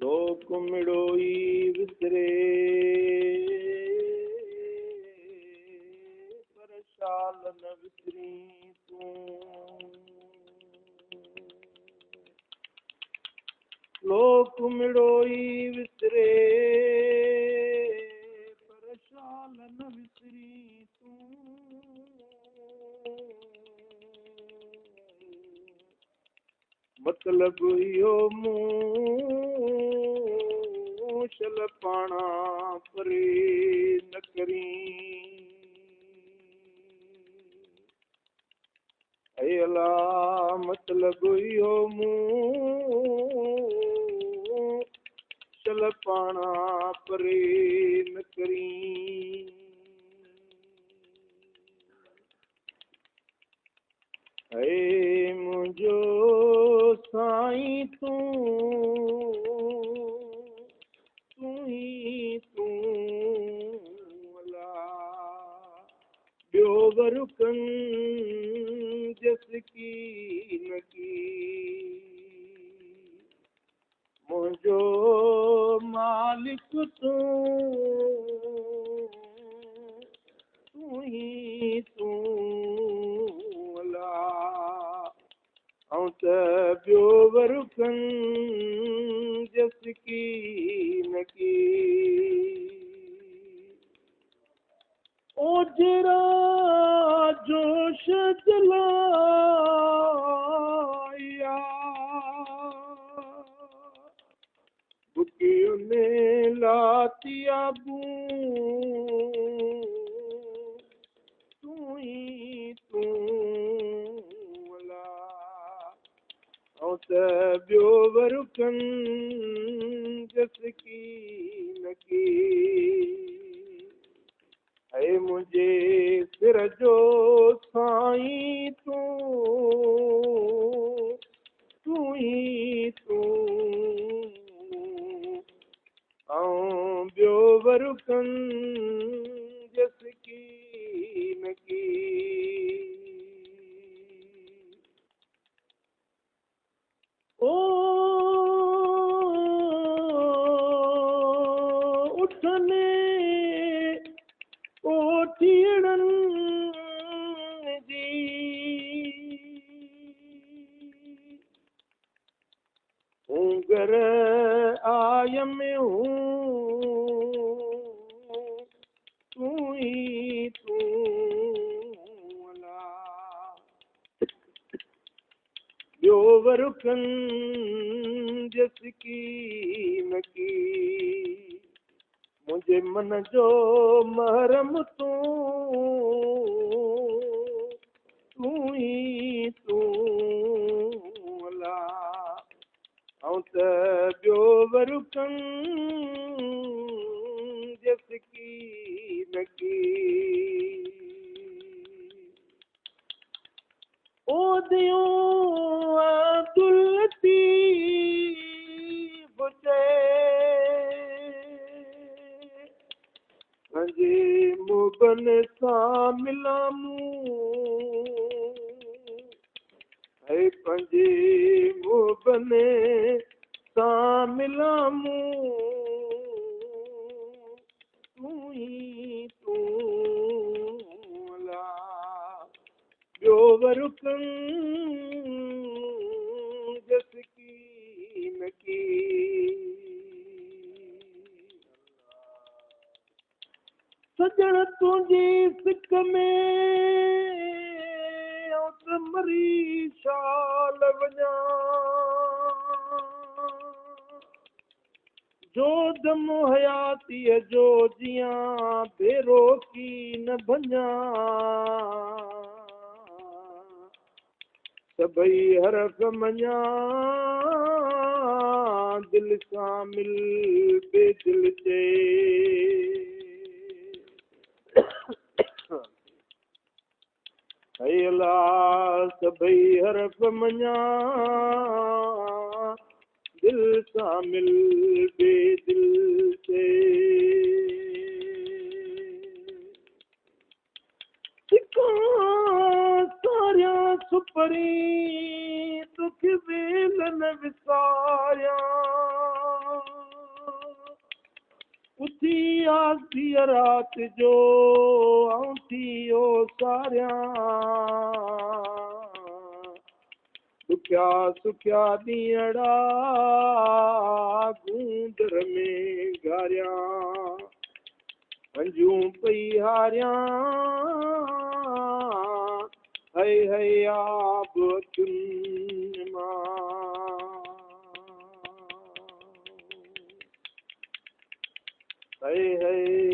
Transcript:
लोक मिड़ोई विसरे पर शाल न विसरी तूं। लोक मिड़ोई विसरे पर शाल न विसरी तूं। मतलब इहो मूं शल पाणा परे न करी। ऐ अला मतलब इहो मूं शल पाणा परे न करी। ऐ मुंहिंजो साईं तूं ई तूं अला ॿियो वरुकन जस की न की। मुंहिंजो मालिक तूं ई तूं अला ऐं त ॿियो वरुकन जस की न की। ओजरा जोश जलाया बुकियों ने लातिया तूं ई तूं अला ऐं त ॿियो वरुकन जस की न की। ऐ मुंहिंजे सिर जो साईं तूं ई तूं ऐं ॿियो वरुकन जस की न की। ओ उठने कोठियड़न जी घर आय में तूं ई तूं अला ॿियो वरुकन जस की न की। मुंहिंजे मन जो महरम तूं ई तूं अला ऐं त ॿियो वरुकन जस की न की। ओ दियो दुलती बुझे पंहिंजे मुबन सां मिलामूं। ऐं पंहिंजे मुबन सां मिलामूं तूं ई तूं अला ॿियो वरुकन जस की न की। सजण तुंहिंजी सिक में मरी शाल वञा जो दम हयातीअ जो जियां बेरोकी न भञा। सभई हरफ मञा दिल सां मिल बेदिल जे। ऐ अला सभई हरफ मञा दिल सां मिल बेदिल से। सारिया सुपरी तुख वेल न विसारिया उथी आसी रात जो आऊं थियो सारियां दुखिया सुखिया ॾींहड़ा गूंदर में घारियां हंजूं पई हारियां है आब अखियुनि मां है